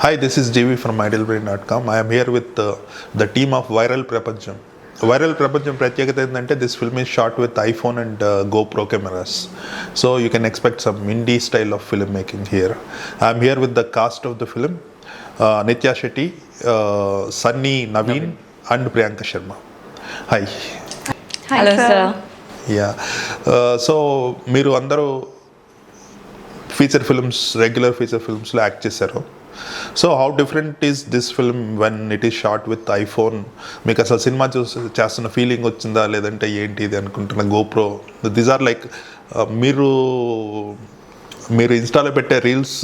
Hi, this is Jeevi from idealbrain.com. I am here with the team of Viral Prapancham. Viral Prapancham ప్రత్యేకత ఏంటంటే this film is shot with iPhone and GoPro cameras. So you can expect some indie style of filmmaking here. I am here with the cast of the film, Nitya Shetty, Sunny Naveen and Priyanka Sharma. Hi. Hello sir. Yeah. So మీరు అందరూ regular feature ఫిల్మ్స్లో act చేశారు. So how different is this film when it is short with iPhone? మీకు అసలు cinema చేస్తున్న feeling వచ్చిందా, లేదంటే ఏంటి ఇది అనుకుంటున్న గోప్రో? దీస్ ఆర్ లైక్ మీరు ఇన్స్టాలో పెట్టే రీల్స్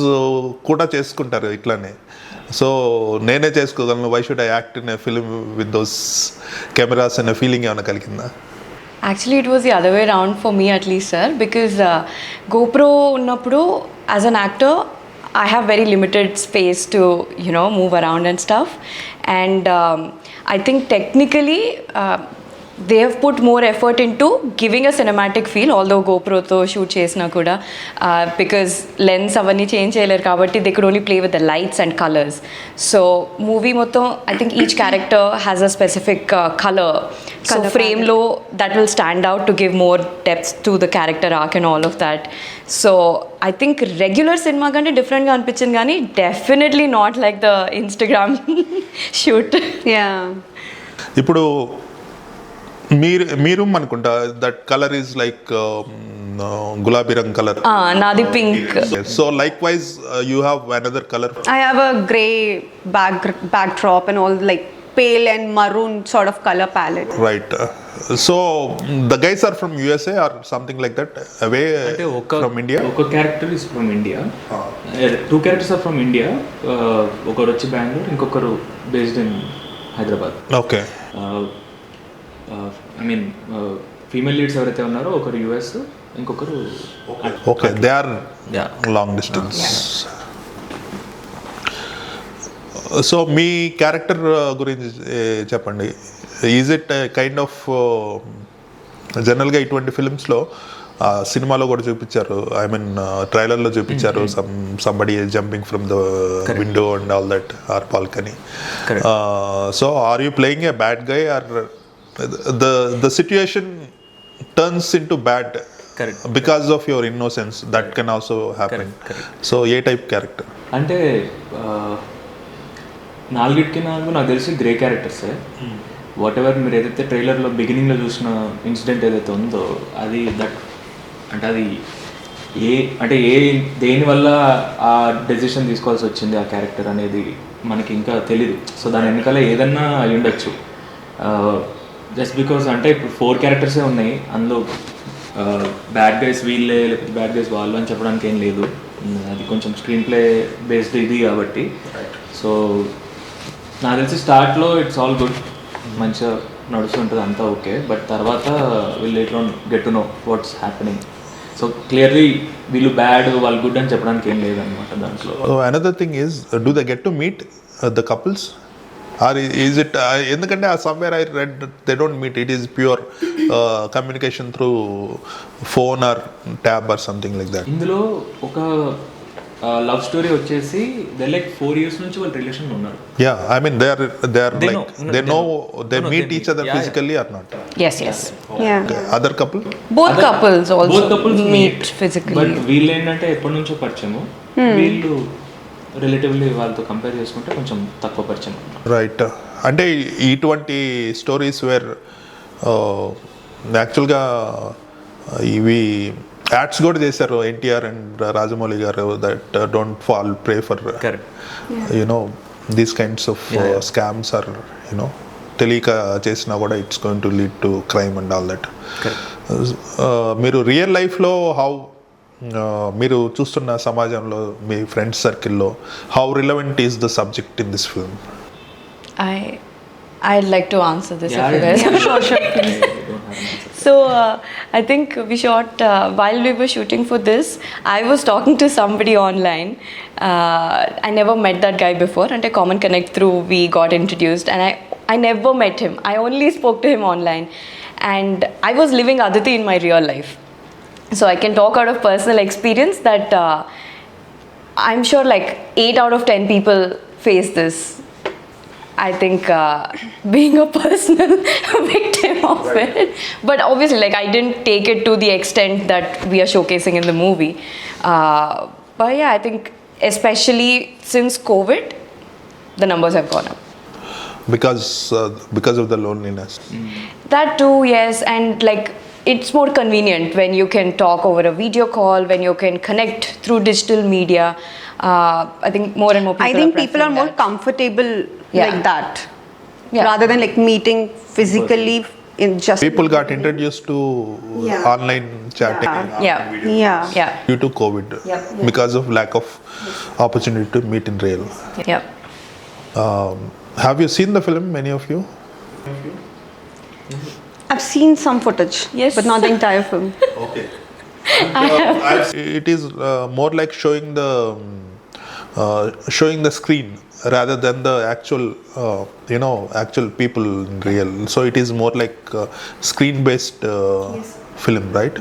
కూడా చేసుకుంటారు ఇట్లానే. సో నేనే చేసుకోగలను, why should I act in a film with those cameras అనే ఫీలింగ్ ఏమైనా కలిగిందా? Actually, it was the other way around for me at least, sir, because GoPro ఉన్నప్పుడు as an actor, I have very limited space to, move around and stuff. And I think technically, they have put more effort into giving a cinematic feel, although GoPro to shoot chesna kuda, because lens avanni change cheyaleru kabatti they could only play with the lights and colors. So movie mottham I think each character has a specific color so frame lo that will stand out to give more depth to the character arc and all of that. So I think regular cinema kante different ga anpichindi gaani definitely not like the Instagram shoot. Yeah. ఇప్పుడు మీరు అనుకుంటా that colour is like గులాబీ రంగ్ colour. నాది pink. So like wise you have another colour. I have a grey backdrop and all, like pale and maroon sort of color palette. Right. So the guys are from USA or something like that, away from India? ఒక character is from India. Two characters are from India. ఒకరు వచ్చి బెంగళూరు, ఇంకొకరు based in Hyderabad. Okay. I mean, female leads ఎవరైతే ఉన్నారో ఒకరు US, ఇంకొకరు okay, they are long distance. So మీ character గురించి చెప్పండి. ఈజ్ ఇట్ కైండ్ ఆఫ్ జనరల్గా ఇటువంటి ఫిల్మ్స్లో సినిమాలో కూడా చూపించారు, ఐ మీన్ ట్రైలర్లో చూపించారు, somebody jumping from the window and all that or balcony. So are you playing a bad guy or the situation turns into bad? Correct. Because of your innocence, that can also happen. Correct. So A type character అంటే నాలుగిటికి నాకు తెలిసి grey క్యారెక్టర్సే. What ever మీరు ఏదైతే ట్రైలర్లో బిగినింగ్లో చూసిన incident ఏదైతే ఉందో అది దేనివల్ల ఆ డెసిషన్ తీసుకోవాల్సి వచ్చింది ఆ క్యారెక్టర్ అనేది మనకి ఇంకా తెలీదు. సో దాని వెనకాల ఏదన్నా అయి ఉండొచ్చు. జస్ట్ బికాజ్ అంటే ఇప్పుడు 4 క్యారెక్టర్సే ఉన్నాయి, అందులో బ్యాడ్ గైస్ వీళ్ళే లేకపోతే బ్యాడ్ గైస్ వాళ్ళు అని చెప్పడానికి ఏం లేదు. అది కొంచెం స్క్రీన్ ప్లే బేస్డ్ ఇది కాబట్టి. సో నాకు తెలిసి స్టార్ట్లో ఇట్స్ ఆల్ గుడ్, మంచిగా నడుస్తుంటుంది, అంతా ఓకే. బట్ తర్వాత వీళ్ళు later on get to know what's happening. So clearly వీళ్ళు బ్యాడ్ వాళ్ళు గుడ్ అని చెప్పడానికి ఏం లేదనమాట దాంట్లో. Another thing is, do they get to meet the couples? Or is it ఎందుకంటే somewhere I read that they don't meet, it is pure communication through phone or tab or something like that. ఇందులో ఒక love story వచ్చేసి they like 4 years నుంచి వాళ్ళ relation ఉన్నారు. Yeah, I mean they are like they know they meet each other physically or not? Yes. Yeah. Okay. Other couple? Both couples also meet physically. But వీళ్ళు ఏంటంటే ఎప్పటి నుంచో పరిచయము, వీళ్ళు రిలేటివ్లీ వాళ్ళతో కంపేర్ చేసుకుంటే కొంచెం తక్కువ పరిచయం. రైట్. అంటే ఇటువంటి స్టోరీస్ వేర్ యాక్చువల్గా ఇవి యాడ్స్ కూడా చేశారు NTR and Rajamouli garu, that don't fall prey for these kinds of scams or తెలియక చేసినా కూడా it's going to lead to crime and all that. మీరు రియల్ లైఫ్లో మీరు చూస్తున్న సమాజంలో మీ ఫ్రెండ్స్ సర్కిల్లో how relevant is the subject in this film? I'd like to answer this. Sure, please. So I think we shot while we were shooting for this, I was talking to somebody online. I never met that guy before, and a common connect through we got introduced, and I never met him. I only spoke to him online, and I was living Aditi in my real life. So I can talk out of personal experience that I'm sure like 8 out of 10 people face this. I think being a personal victim of it, but obviously, like, I didn't take it to the extent that we are showcasing in the movie. But yeah, I think especially since COVID, the numbers have gone up. Because of the loneliness. That too, yes, and like it's more convenient when you can talk over a video call, when you can connect through digital media. I think more and more people. I think people are preferring more that. comfortable Yeah. like that, Yeah. rather than like meeting physically in just. People got introduced to Yeah. online chatting Yeah, Yeah. yeah, due to COVID because of lack of opportunity to meet in real. yeah. Have you seen the film, many of you? I've seen some footage, Yes. but not the entire film. Okay. It is more like showing the screen rather than the actual actual people in real. So it is more like screen based film, right?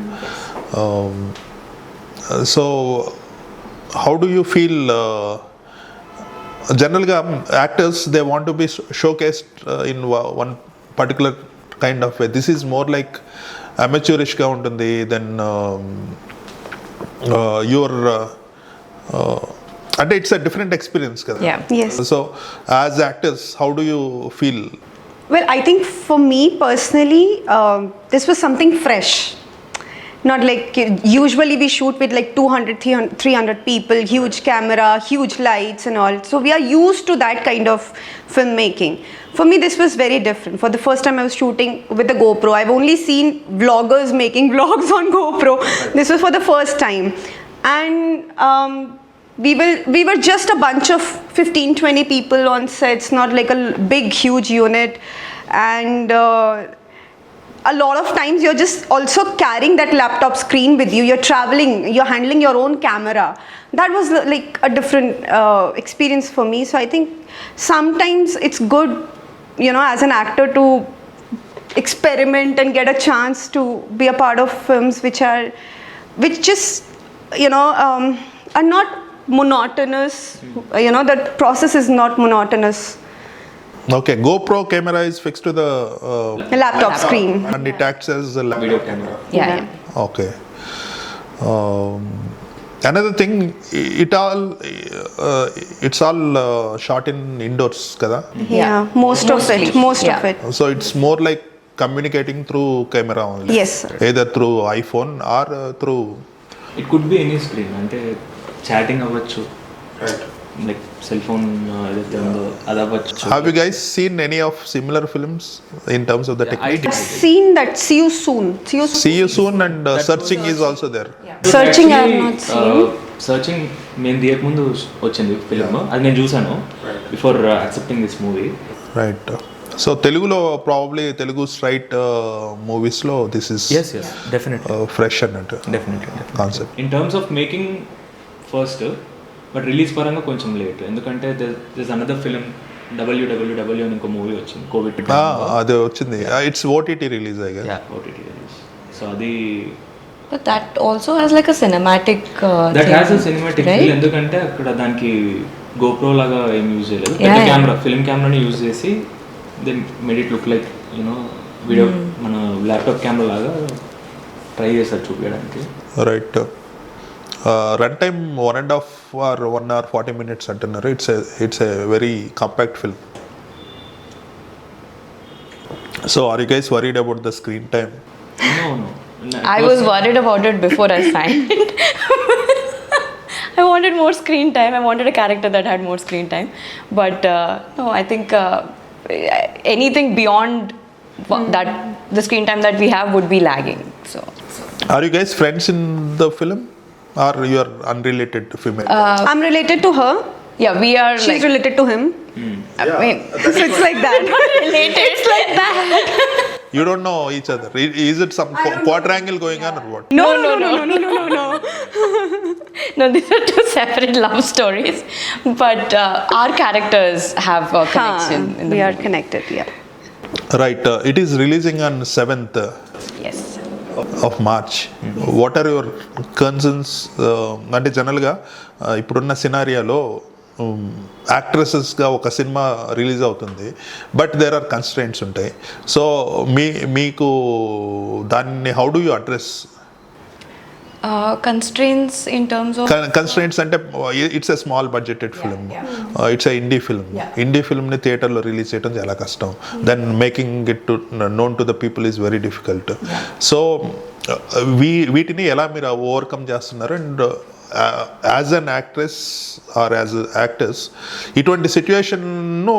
So how do you feel? Generally, actors, they want to be showcased in one particular kind of way. This is more like amateurish గా ఉంటుంది then your అంటే it's a different experience కదా. Yeah. Yes. So as actors how do you feel? Well, I think for me personally, this was something fresh. Not like usually we shoot with like 200, 300 people, huge camera, huge lights and all. So we are used to that kind of filmmaking. For me, this was very different. For the first time I was shooting with a GoPro. I've only seen vloggers making vlogs on GoPro. This was for the first time. And we were just a bunch of 15-20 people on sets, not like a big huge unit. And a lot of times you're just also carrying that laptop screen with you. You're traveling, you're handling your own camera. That was like a different experience for me. So I think sometimes it's good, as an actor, to experiment and get a chance to be a part of films which just are not monotonous. That process is not monotonous. Okay, GoPro camera is fixed to the A laptop screen. and it acts as a video camera. Yeah. Okay. Another thing, it's all shot in indoors, kada. Yeah, most of Mostly. it. So it's more like communicating through camera only. Yes, sir. Either through iPhone or through. It could be any screen, అంటే chatting అవ్వచ్చు, like cell phone ఏదైతే ఉందో అది అవ్వచ్చు. Have you guys seen any of similar films in terms of the technique? I've seen that See You Soon. See You Soon and Searching is also there. Searching I have not seen. Searching నేను దిగక ముందు వచ్చింది film, అది నేను చూసాను before accepting this movie. Right. So Telugulo probably Telugu straight movies lo this is definitely fresh అన్నట్టు definitely concept. In terms of making first, but release పరంగా కొంచెం late, ఎందుకంటే దిస్ అనదర్ ఫిలిం WWW అని ఇంకో movie వచ్చింది Covid. అది వచ్చింది. It's OTT release I guess. OTT release. So అది But that also has like a cinematic that thing, has a cinematic right? Feel, ఎందుకంటే అక్కడ దానికి గోప్రో లాగా ఏం యూజ్ చేయలేదు, Yeah, పెద్ద yeah. కెమెరా ఫిల్మ్ కెమెరాని యూజ్ చేసి then made it look like video మన ల్యాప్టాప్ కెమెరా లాగా ట్రై చేస్తారు చూపించడానికి. Right. Run time 1.5 or 1 hour 40 minutes అంటున్నారు. It's a very compact film. So are you guys worried about the screen time? No. I was worried about it before I signed it. I wanted more screen time. I wanted a character that had more screen time. But no, I think anything beyond that, the screen time that we have would be lagging. So Are you guys friends in the film or you are unrelated female? I'm related to her. yeah, we are She's like related to him. I mean, So it's like that. related. It's like that. You don't know each other. Is it some quadrangle going on or what? No. No, these are two separate love stories. But our characters have a connection in the We are movie. connected, yeah. Right. It is releasing on 7th Yes. of March. What are your concerns? అంటే జనరల్గా ఇప్పుడున్న సినారియాలో యాక్ట్రెసెస్గా ఒక cinema release అవుతుంది, but there are constraints ఉంటాయి. So మీకు దాన్ని how do you address? Constraints in terms of constraints అంటే it's a small budgeted film, it's a indie film. Indie ఫిల్మ్ని థియేటర్లో రిలీజ్ చేయడం చాలా కష్టం. Then making it to known to the people is very difficult. So వీటిని ఎలా మీరు overcome చేస్తున్నారు? And as an actress or as actors ఇటువంటి సిచ్యువేషన్ను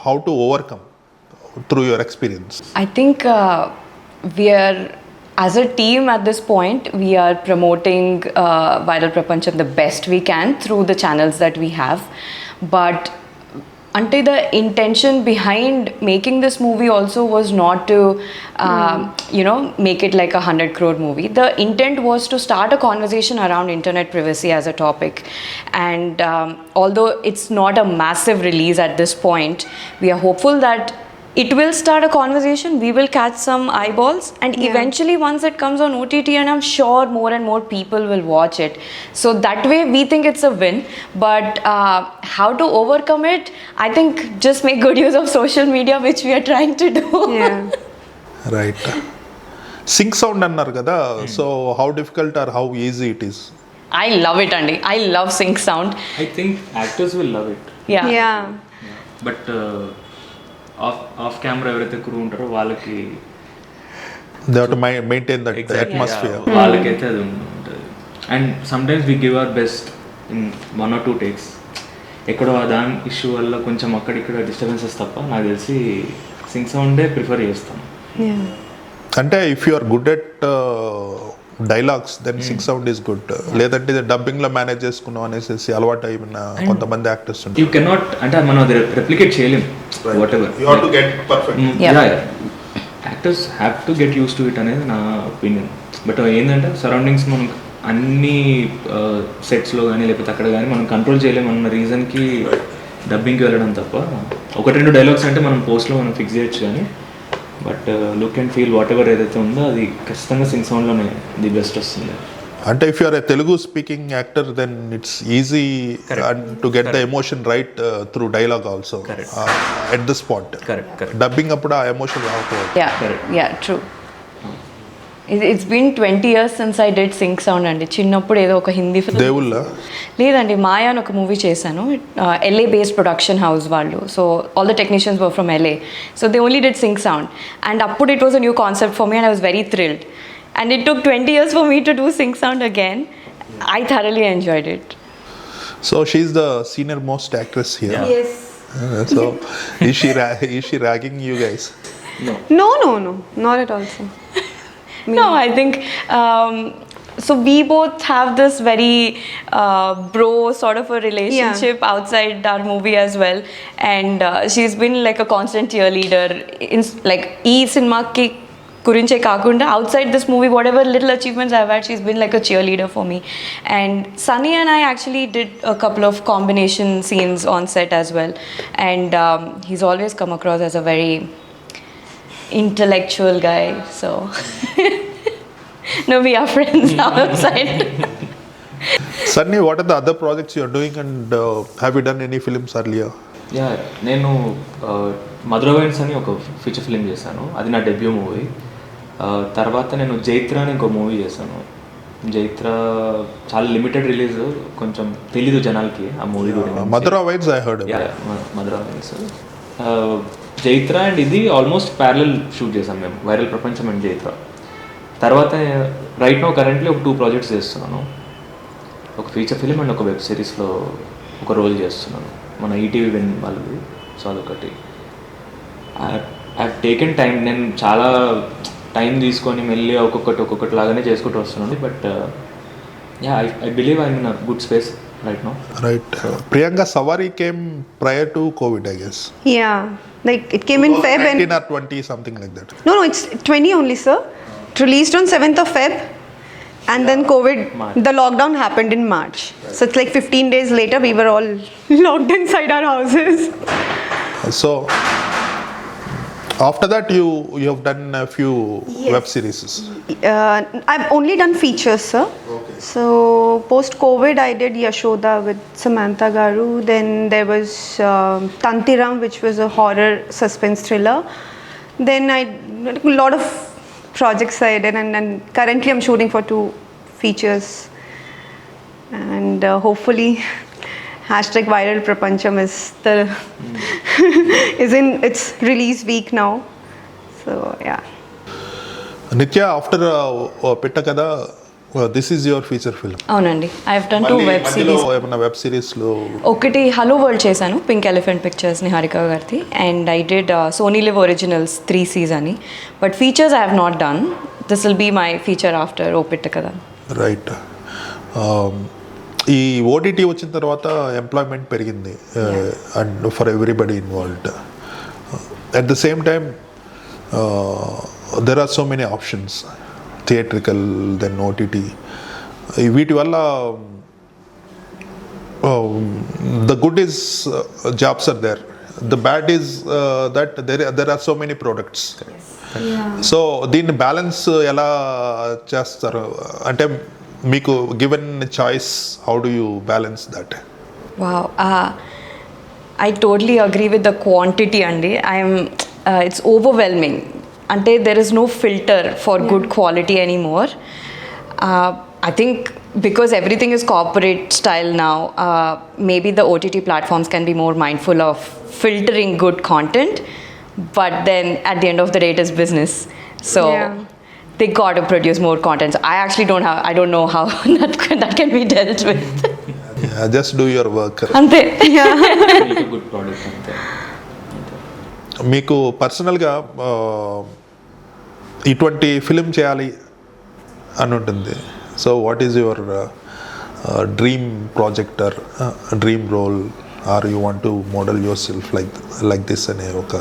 how to overcome through your experience? I think we are, as a team at this point, we are promoting Viral Prapancham the best we can through the channels that we have. But until the intention behind making this movie also was not to, make it like a 100 crore movie. The intent was to start a conversation around internet privacy as a topic. And although it's not a massive release at this point, we are hopeful that it will start a conversation, we will catch some eyeballs, and eventually once it comes on OTT, and I'm sure more and more people will watch it. So that way we think it's a win. But how to overcome it? I think just make good use of social media, which we are trying to do. Right. Sync sound అన్నారు కదా, so how difficult or how easy it is? I love it, Andy. I love sync sound. I think actors will love it. Yeah. But of camera ఎవరైతే crew ఉంటారో వాళ్ళకి they have to maintain that atmosphere. వాళ్ళకైతే అది ఉంటుంది. And sometimes we give our best in 1 or 2 takes. ఎక్కడో దాని issue వల్ల కొంచెం అక్కడిక్కడ డిస్టర్బెన్సెస్ తప్ప నాకు తెలిసి సింగ్ సౌండే ప్రిఫర్ చేస్తాను. అంటే if you are good at dialogues then sync sound is good. లేదంటే డబ్బింగ్లో మేనేజ్ చేసుకున్నాం అనేసి అలవాటు అయిన కొంతమంది యాక్టర్స్ ఉంటారు. యూ కెనాట్, అంటే మనం అది రెప్లికేట్ చేయలేం. What ever you have to get perfect. Actors have to get use to it అనేది నా ఒపీనియన్. బట్ ఏంటంటే సరౌండింగ్స్ మనం అన్ని సెట్స్లో కానీ లేకపోతే అక్కడ కానీ మనం కంట్రోల్ చేయలేమన్న రీజన్కి డబ్బింగ్కి వెళ్ళడం తప్ప 1-2 డైలాగ్స్ అంటే మనం పోస్ట్లో మనం ఫిక్స్ చేయొచ్చు. కానీ but look and feel what ever ఏదైతే ఉందో అది ఖచ్చితంగా సింగ్ సౌండ్లోనే ది బెస్ట్ వస్తుంది. అంటే if you are a Telugu speaking actor then it's easy to get the emotion right through dialogue also at the spot. Dubbing అప్పుడు ఆ ఎమోషన్ రాకపోవచ్చు. Yeah, true. It's been 20 years since I did sync sound అండి. చిన్నప్పుడు ఏదో ఒక Hindi film, దేవుళ్ళ లేదండి, మాయా అని ఒక మూవీ చేశాను. LA బేస్డ్ ప్రొడక్షన్ హౌస్ వాళ్ళు. So all the technicians were from LA. So they only did sync sound. And అప్పుడు it was a new concept for me and I was very thrilled. And it took 20 years for me to do sync sound again. I thoroughly enjoyed it. So she's the senior most actress here. Yes. So is she ragging you guys? No, not at all, sir. No, I think so we both have this very bro sort of a relationship outside our movie as well, and she's been like a constant cheerleader in like ee cinema ki gurinche kakunda outside this movie, whatever little achievements I've had, she's been like a cheerleader for me. And Sunny and I actually did a couple of combination scenes on set as well, and he's always come across as a very intellectual guy, so no, we are friends outside. Sunny, what are the other projects you are doing, and have you done any films earlier? Yeah, నేను మధురవైన్స్ అని ఒక feature film చేశాను. అది నా debut movie. తర్వాత నేను జైత్ర అని ఇంకో మూవీ చేశాను. జైత్ర చాలా లిమిటెడ్ రిలీజ్, కొంచెం తెలీదు జనాలకి ఆ మూవీ గురించి. మధురవైన్స్ ఐ హర్డ్. మధురవైన్స్, జైత్ర అండ్ ఇది ఆల్మోస్ట్ ప్యారలల్ షూట్ చేసాం మేము, వైరల్ ప్రపంచం అండ్ జైత్ర. తర్వాత రైట్ నో కరెంట్లీ ఒక 2 ప్రాజెక్ట్స్ చేస్తున్నాను. ఒక ఫీచర్ ఫిలిం అండ్ ఒక వెబ్ సిరీస్లో ఒక రోల్ చేస్తున్నాను, మన ఈటీవీ విన్ వాళ్ళది. సో అదొకటి. ఐ టేకెన్ టైం, నేను చాలా టైం తీసుకొని మెల్లి ఒక్కొక్కటి లాగానే చేసుకుంటూ వస్తున్నాను. But yeah, I believe I in a good space right now. Right. Priyanka, Savari came prior to COVID, I guess. Yeah, like it came in Feb and 19 or 20, something like that. no, it's 20 only, sir. It released on 7th of Feb, and then COVID, March. the lockdown happened in March. So it's like 15 days later, we were all locked inside our houses. So After that, you have done a few web series. I've only done features, sir. Okay. So post-COVID, I did Yashoda with Samantha Garu. Then there was Tantiram, which was a horror suspense thriller. Then a lot of projects I did, and currently I'm shooting for 2 features. And hopefully, #viral Prapancham is is in its release week now. So yeah. Nitya, after Pitta Kada, this is your feature film. అవునండి I have done 2 web series. ఏమైనా web సిరీస్లో ఒకటి hello world చేశాను, pink elephant pictures Niharika గారిది. And I did Sony Liv originals 3 సీజ్ అని. But features I have not done. This will be my feature after O Pitta Katha. Right. ఈ OTT వచ్చిన తర్వాత ఎంప్లాయ్మెంట్ పెరిగింది and for everybody involved. At the same time there are so many options, theatrical then OTT. వీటి వల్ల the good is jobs are there, the bad is that there are so many products. So దీన్ని balance ఎలా చేస్తారు అంటే మీకు given choice, how do you balance that? Wow, I totally agree with the quantity andi. It's overwhelming. Ante there is no filter for good quality anymore. I think because everything is corporate style now, maybe the OTT platforms can be more mindful of filtering good content. But then at the end of the day, it is business. So they got to produce more content. So I actually don't know how that can be dealt with. Yeah, just do your work. Ante. Make a good product ante. మీకు పర్సనల్గా ఇటువంటి film చేయాలి అని ఉంటుంది. So what is your dream project or dream role, or you want to model yourself like this అనే ఒక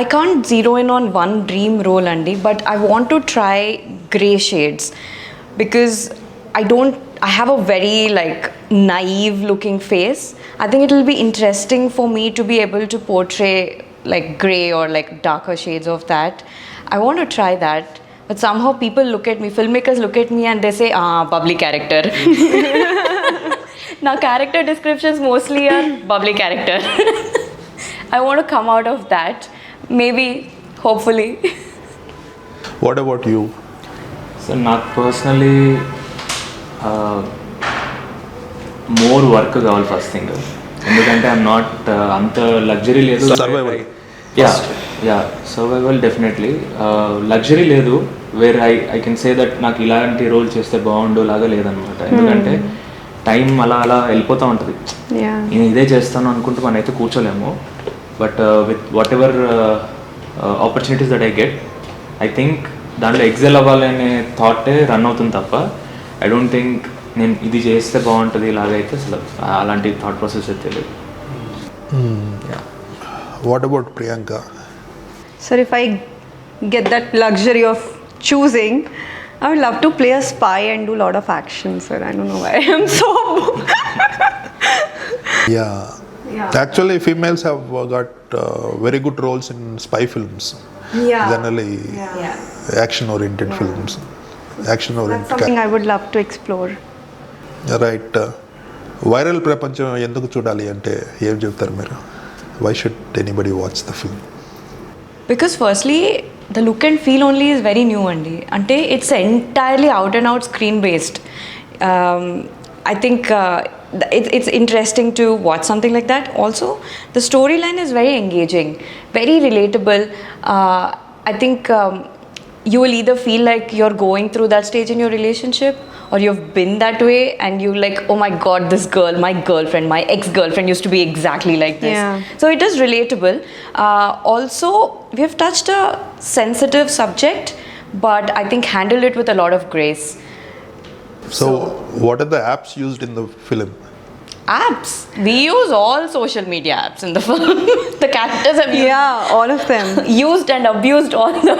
I can't zero in on one dream role, Andy, but I want to try grey shades because I have a very naive looking face. I think it will be interesting for me to be able to portray grey or darker shades of that. I want to try that, but somehow filmmakers look at me and they say, bubbly character. Now character descriptions mostly are bubbly character. I want to come out of that. Maybe, hopefully. What about you? So నాకు personally more work కావాలి first thing. ఎందుకంటే I'm not అంత luxury లేదు. Survival. Yeah survival definitely. Luxury లేదు where I can say that నాకు ఇలాంటి role చేస్తే బాగుండు లాగా లేదనమాట. ఎందుకంటే టైం అలా వెళ్ళిపోతూ ఉంటుంది. నేను ఇదే చేస్తాను అనుకుంటూ మనమైతే కూర్చోలేము. But with whatever opportunities that I get, I think దాంట్లో ఎక్సెల్ అవ్వాలనే థాటే రన్ అవుతుంది తప్ప ఐ డోంట్ థింక్ నేను ఇది చేస్తే బాగుంటుంది ఇలాగైతే అసలు అలాంటి థాట్ ప్రాసెస్ అయితే లేదు. What about Priyanka? Sir, if I get that luxury of choosing, I would love to play a spy and do a lot of action, sir. I don't know why I am so... Yeah. Actually, females have got very good roles in spy films. Generally, action-oriented films. That's something I would love to explore. Right. Viral ప్రపంచం ఎందుకు చూడాలి అంటే ఏం చెప్తారు మీరు? Why should anybody watch the film? Because firstly, the look and feel only is very new, Andy. Ante it's entirely out and out screen based. I think it's interesting to watch something like that. Also, the storyline is very engaging, very relatable. I think you will either feel like you're going through that stage in your relationship, or you've been that way and you're like, oh my god, this girl, my girlfriend, my ex-girlfriend used to be exactly like this. So it is relatable. Also, we have touched a sensitive subject, but I think handled it with a lot of grace. So what are the apps used in the film? Apps. We use all social media apps in the film. The characters have all of them. used and abused all the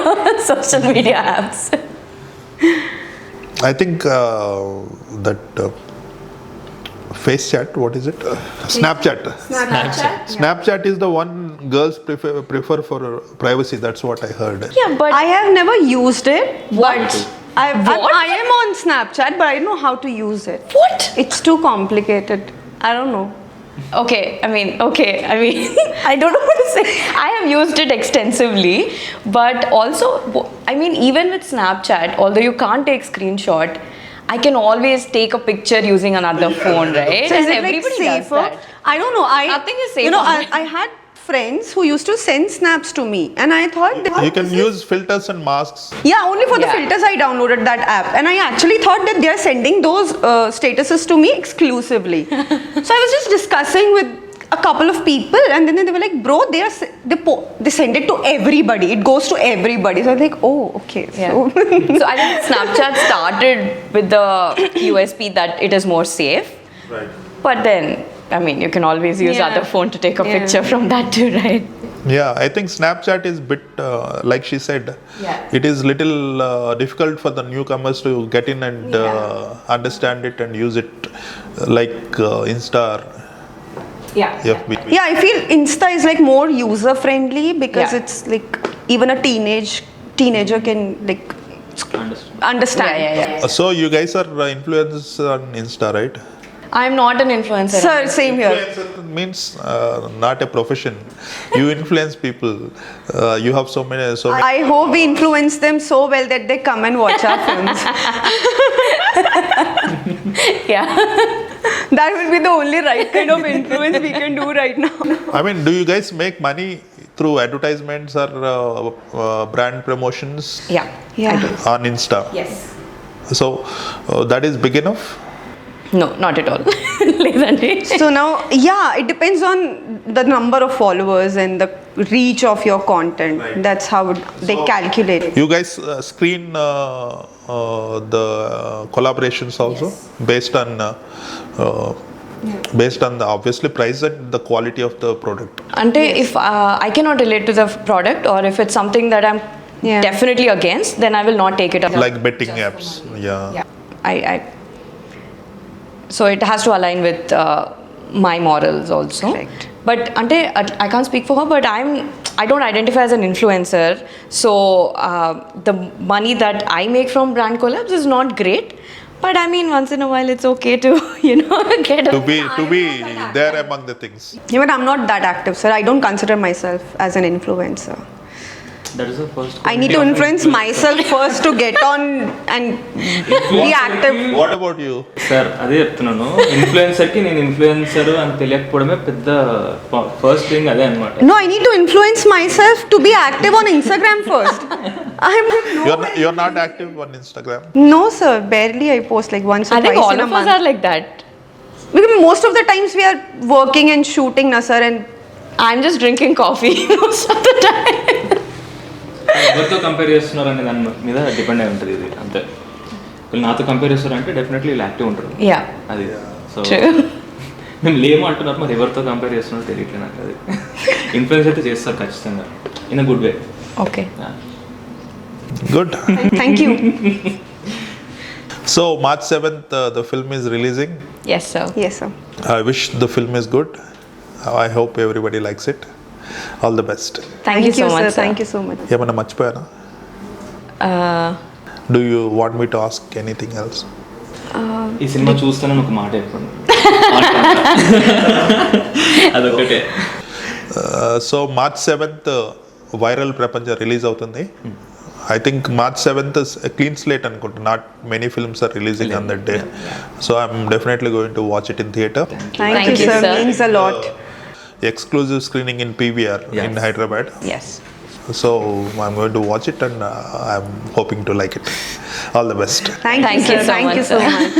social media apps. I think that face chat, what is it? Snapchat. Snapchat is the one girls prefer for privacy. That's what I heard. Yeah, but I have never used it, What? but I am on Snapchat, but I don't know how to use it. what? It's too complicated. I don't know. Okay, I mean, I don't know what to say. I have used it extensively, but also, I mean, even with Snapchat, although you can't take screenshot, I can always take a picture using another phone, right? So is And it like everybody does safer? that. I don't know. Nothing is safe You know, online. I had friends who used to send snaps to me, and I thought You can use filters and masks. yeah, only for the Yeah. filters I downloaded that app, and I actually thought that they are sending those statuses to me exclusively. So I was just discussing with a couple of people, and then they were like, "Bro, they send it to everybody. It goes to everybody." So I was like, "Oh, okay." Yeah. So So I think Snapchat started with the USP that it is more safe. Right. But then, I mean, you can always use Yeah. other phone to take a Yeah. picture from that too, right? Yeah, I think Snapchat is bit like she said. Yeah. It is little difficult for the newcomers to get in and understand it and use it like Insta or Yeah. FB. yeah, I feel Insta is like more user friendly because Yeah. it's like even a teenager can like understand. Yeah. So you guys are influencers on Insta, right? I'm not an influencer. Sir, same here. Influencer means not a profession. You influence people. You have so many. I hope we influence them so well that they come and watch our films. Yeah. That will be the only right kind of influence we can do right now. I mean, do you guys make money through advertisements or brand promotions Yeah. Yeah. I do. on Insta? Yes. So that is big enough. No, not at all. Leదండి. So now, yeah, it depends on the number of followers and the reach of your content. Right. That's how they calculate it. You guys screen the collaborations also based on the obviously price and the quality of the product. Ante if I cannot relate to the product or if it's something that I'm Yeah. definitely against, then I will not take it up. Like betting apps. Yeah. I so it has to align with my morals also. Correct. But ante I can't speak for her, but I don't identify as an influencer, so the money that I make from brand collabs is not great. But I mean, once in a while, it's okay to get To be there among the things. Yeah, but I'm not that active, sir. I don't consider myself as an influencer. That is the first. I need to influence myself first to get on and be active. What about you? Sir అదే చెప్తున్నాను, ఇన్ఫ్లుయెన్సర్కి నేను influencer అని తెలియకపోవడమే పెద్ద first thing అదే అనమాట. No, I need to influence myself to be active on Instagram first. You're not active on Instagram. No, sir. Barely I post like once or I think twice all in a of us month. are like that. Because most of the times we are working and shooting, na sir, and I'm just drinking coffee most of the time. ఎవరితో compare చేస్తున్నారు అనే దాని మీద depend అయి ఉంటుంది ఇది, అంతే. వీళ్ళు నాతో కంపేర్ చేస్తారు అంటే డెఫినెట్లీ వీళ్ళు యాక్టివ్ ఉంటారు. Yeah. అది సో True. మేము లేము అంటున్నారు, మరి ఎవరితో కంపేర్ చేస్తున్నారో తెలియట్లేదు నాకు. అది ఇన్ఫ్లుయెన్స్ అయితే చేస్తారు ఖచ్చితంగా, in a good way. Okay. Good. thank you. So March 7th, the film is releasing. Yes, sir. Yes, sir. I wish the film is good. I hope everybody likes it. All the best. Thank you so much, sir. sir. Thank you so much. ఏమన్నా మర్చిపోయానా? Do you want me to ask anything else? ఈ సినిమా చూస్తానని ఒక మాట చెప్పండి. అదొకటే. So March 7th viral ప్రపంచ రిలీజ్ అవుతుంది. I think March 7th clean slate అనుకుంటా. Not many films are releasing on that day. So I'm definitely going to watch it in theatre. Thank Thank you, you, sir. sir. Means a lot. Exclusive screening in PVR in Yes. Hyderabad. Yes. So I'm going to watch it and I'm hoping to like it. All the best. Thank Thank you, you sir. so Thank much, you so sir. much.